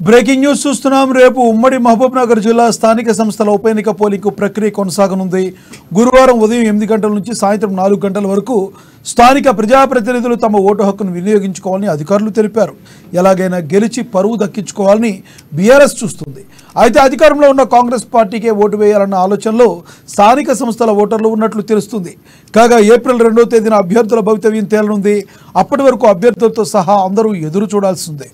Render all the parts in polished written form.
Breaking news చూస్తున్నాం. రేపు ఉమ్మడి మహబూబ్ నగర్ జిల్లా స్థానిక సంస్థల ఉప ఎన్నిక పోలింగ్ ప్రక్రియ కొనసాగనుంది. గురువారం ఉదయం 8 గంటల నుంచి సాయంత్రం 4 గంటల వరకు స్థానిక ప్రజాప్రతినిధులు తమ ఓటు హక్కును వినియోగించుకోవాలని అధికారులు తెలిపారు. ఎలాగైనా గెలిచి పరువు దక్కించుకోవాలని బీఆర్ఎస్ చూస్తుంది. అయితే అధికారంలో ఉన్న కాంగ్రెస్ పార్టీకే ఓటు వేయాలన్న ఆలోచనలో స్థానిక సంస్థల ఓటర్లు ఉన్నట్లు తెలుస్తుంది. కాగా ఏప్రిల్ 2వ తేదీన అభ్యర్థుల భవితవ్యం తేలనుంది. అప్పటి వరకు అభ్యర్థులతో సహా అందరూ ఎదురు చూడాల్సిందే.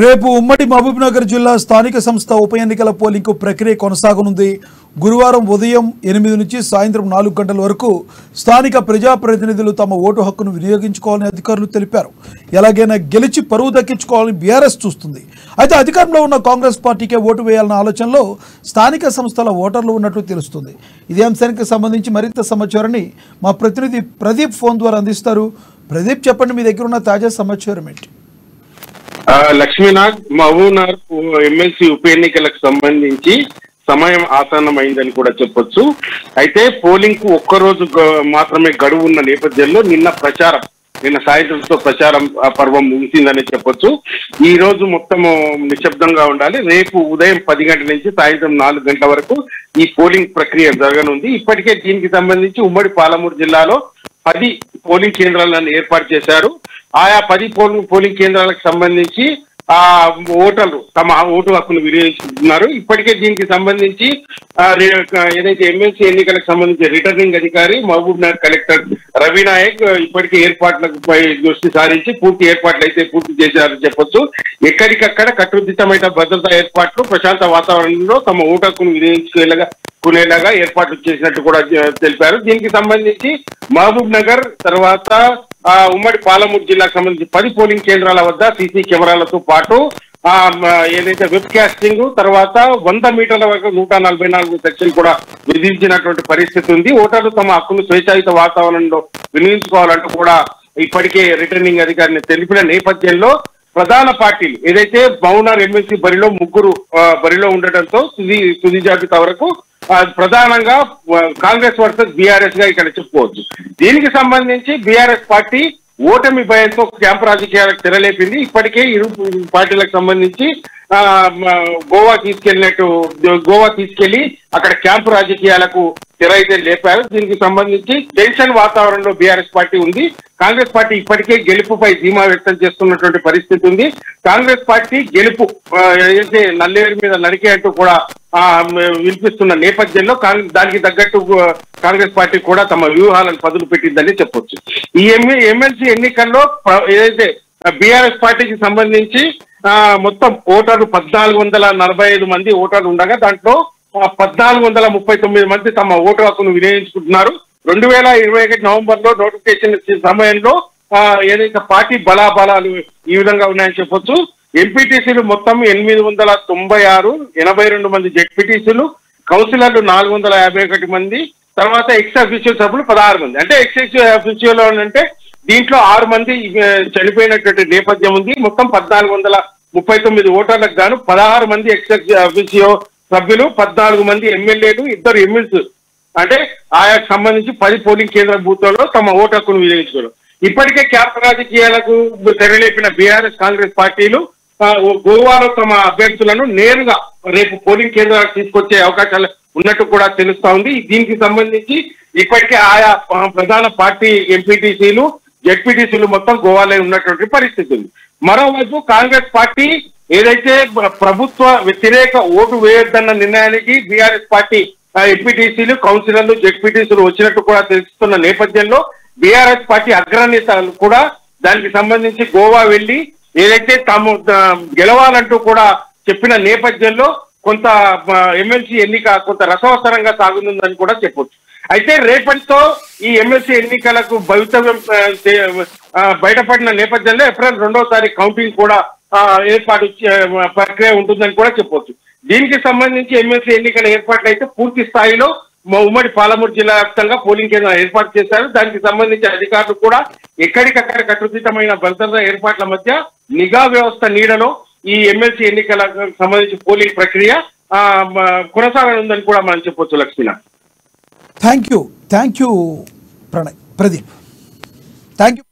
రేపు ఉమ్మడి మహబూబ్ నగర్ జిల్లా స్థానిక సంస్థ ఉప ఎన్నికల పోలింగ్ ప్రక్రియ కొనసాగనుంది. గురువారం ఉదయం 8 నుంచి సాయంత్రం 4 గంటల వరకు స్థానిక ప్రజాప్రతినిధులు తమ ఓటు హక్కును వినియోగించుకోవాలని అధికారులు తెలిపారు. ఎలాగైనా గెలిచి పరువు దక్కించుకోవాలని బీఆర్ఎస్ చూస్తుంది. అయితే అధికారంలో ఉన్న కాంగ్రెస్ పార్టీకే ఓటు వేయాలన్న ఆలోచనలో స్థానిక సంస్థల ఓటర్లు ఉన్నట్లు తెలుస్తుంది. ఇదే అంశానికి సంబంధించి మరింత సమాచారాన్ని మా ప్రతినిధి ప్రదీప్ ఫోన్ ద్వారా అందిస్తారు. ప్రదీప్, చెప్పండి, మీ దగ్గర ఉన్న తాజా సమాచారం ఏంటి? లక్ష్మీనాథ్, మహబూబ్నగర్ ఎమ్మెల్సీ ఉప ఎన్నికలకు సంబంధించి సమయం ఆసన్నమైందని కూడా చెప్పొచ్చు. అయితే పోలింగ్ కు ఒక్కరోజు మాత్రమే గడువు ఉన్న నేపథ్యంలో నిన్న సాయంత్రంతో ప్రచారం పర్వం ముగిసిందని చెప్పొచ్చు. ఈ రోజు మొత్తం నిశ్శబ్దంగా ఉండాలి. రేపు ఉదయం 10 గంటల నుంచి సాయంత్రం 4 గంటల వరకు ఈ పోలింగ్ ప్రక్రియ జరగనుంది. ఇప్పటికే దీనికి సంబంధించి ఉమ్మడి పాలమూరు జిల్లాలో 10 పోలింగ్ కేంద్రాలను ఏర్పాటు చేశారు. ఆయా 10 పోలింగ్ కేంద్రాలకు సంబంధించి ఓటర్లు తమ ఓటు హక్కును వినియోగించుకుంటున్నారు. ఇప్పటికే దీనికి సంబంధించి ఏదైతే ఎమ్మెల్సీ ఎన్నికలకు సంబంధించి రిటర్నింగ్ అధికారి మహబూబ్ నగర్ కలెక్టర్ రవినాయక్ ఇప్పటికే ఏర్పాట్లపై దృష్టి సారించి పూర్తి ఏర్పాట్లు అయితే పూర్తి చేశారని చెప్పొచ్చు. ఎక్కడికక్కడ కట్టుదిట్టమైన భద్రతా ఏర్పాట్లు, ప్రశాంత వాతావరణంలో తమ ఓటు హక్కును వినియోగించుకునేలాగా ఏర్పాట్లు చేసినట్టు కూడా తెలిపారు. దీనికి సంబంధించి మహబూబ్ నగర్ తర్వాత ఉమ్మడి పాలమూరు జిల్లాకు సంబంధించి 10 పోలింగ్ కేంద్రాల వద్ద సీసీ కెమెరాలతో పాటు ఏదైతే వెబ్ కాస్టింగ్ తర్వాత 100 మీటర్ల వరకు 144 సెక్షన్ కూడా విధించినటువంటి పరిస్థితి ఉంది. ఓటర్లు తమ హక్కును స్వేచ్ఛాయుత వాతావరణంలో వినియోగించుకోవాలంటూ కూడా ఇప్పటికే రిటర్నింగ్ అధికారిని తెలిపిన నేపథ్యంలో ప్రధాన పార్టీలు ఏదైతే మహబూబ్నగర్ ఎమ్మెల్సీ బరిలో 3 బరిలో ఉండటంతో తుది జాబితా వరకు ప్రధానంగా కాంగ్రెస్ వర్సెస్ బీఆర్ఎస్ గా ఇక్కడ చెప్పుకోవచ్చు. దీనికి సంబంధించి బీఆర్ఎస్ పార్టీ ఓటమి భయంతో క్యాంపు రాజకీయాలకు తెరలేపింది. ఇప్పటికే ఇరు పార్టీలకు సంబంధించి గోవా తీసుకెళ్లి అక్కడ క్యాంపు రాజకీయాలకు తెర అయితే లేపారు. దీనికి సంబంధించి టెన్షన్ వాతావరణంలో బీఆర్ఎస్ పార్టీ ఉంది. కాంగ్రెస్ పార్టీ ఇప్పటికే గెలుపుపై ధీమా వ్యక్తం చేస్తున్నటువంటి పరిస్థితి ఉంది. కాంగ్రెస్ పార్టీ గెలుపు ఏదైతే నల్లేరు మీద నరికే అంటూ కూడా వినిపిస్తున్న నేపథ్యంలో దానికి తగ్గట్టు కాంగ్రెస్ పార్టీ కూడా తమ వ్యూహాలను పదులు పెట్టిందని చెప్పొచ్చు. ఈ ఎమ్మెల్సీ ఎన్నికల్లో ఏదైతే బీఆర్ఎస్ పార్టీకి సంబంధించి మొత్తం ఓటర్లు 1445 మంది ఓటర్లు ఉండగా దాంట్లో 1439 మంది తమ ఓటు హక్కును వినియోగించుకుంటున్నారు. 2021 నవంబర్లో నోటిఫికేషన్ ఇచ్చిన సమయంలో ఏదైతే పార్టీ బలాబలాలు ఈ విధంగా ఉన్నాయని చెప్పొచ్చు. ఎంపీటీసీలు మొత్తం 896, 82 మంది జెడ్పీటీసీలు, కౌన్సిలర్లు 451 మంది, తర్వాత ఎక్స్ అఫీషియల్ సభ్యులు 16 మంది. అంటే ఎక్స్ అఫీషియల్ అంటే దీంట్లో 6 మంది చనిపోయినటువంటి నేపథ్యం ఉంది. మొత్తం 1439 ఓటర్లకు గాను 16 మంది ఎక్స్ అఫీషియో సభ్యులు, 14 మంది ఎమ్మెల్యేలు, 2 ఎమ్మెల్సీ అంటే ఆయా సంబంధించి 10 పోలింగ్ కేంద్ర బూత్లలో తమ ఓటు హక్కును వినియోగించుకోవడం. ఇప్పటికే క్యాంపు రాజకీయాలకు తెరలేపిన బీఆర్ఎస్ కాంగ్రెస్ పార్టీలు గోవాలో తమ అభ్యర్థులను నేరుగా రేపు పోలింగ్ కేంద్రాలకు తీసుకొచ్చే అవకాశాలు ఉన్నట్టు కూడా తెలుస్తా ఉంది. దీనికి సంబంధించి ఇప్పటికే ఆయా ప్రధాన పార్టీ ఎంపీటీసీలు జెడ్పీటీసీలు మొత్తం గోవాలో ఉన్నటువంటి పరిస్థితి ఉంది. మరోవైపు కాంగ్రెస్ పార్టీ ఏదైతే ప్రభుత్వ వ్యతిరేక ఓటు వేయొద్దన్న నిర్ణయానికి బీఆర్ఎస్ పార్టీ ఎంపీటీసీలు కౌన్సిలర్లు జెడ్పీటీసీలు వచ్చినట్టు కూడా తెలుస్తున్న నేపథ్యంలో బీఆర్ఎస్ పార్టీ అగ్రనేతలు కూడా దానికి సంబంధించి గోవా వెళ్లి ఏదైతే తాము గెలవాలంటూ కూడా చెప్పిన నేపథ్యంలో కొంత ఎమ్మెల్సీ ఎన్నిక కొంత రసవత్తరంగా సాగుతుందని కూడా చెప్పొచ్చు. అయితే రేపటితో ఈ ఎమ్మెల్సీ ఎన్నికలకు భవితవ్యం బయటపడిన నేపథ్యంలో ఏప్రిల్ 2వ తారీఖు కౌంటింగ్ కూడా ఏర్పాటు ప్రక్రియ ఉంటుందని కూడా చెప్పొచ్చు. దీనికి సంబంధించి ఎమ్మెల్సీ ఎన్నికల ఏర్పాట్లు అయితే పూర్తి స్థాయిలో ఉమ్మడి పాలమూరు జిల్లా వ్యాప్తంగా పోలింగ్ కేంద్రాలు ఏర్పాటు చేశారు. దానికి సంబంధించి అధికారులు కూడా ఎక్కడికక్కడ కట్టుదిట్టమైన భద్రతా ఏర్పాట్ల మధ్య నిఘా వ్యవస్థ నీడలో ఈ ఎమ్మెల్సీ ఎన్నికలకు సంబంధించి పోలింగ్ ప్రక్రియ కొనసాగనుందని కూడా మనం చెప్పొచ్చు. Lakshminath, thank you Pradeep, thank you.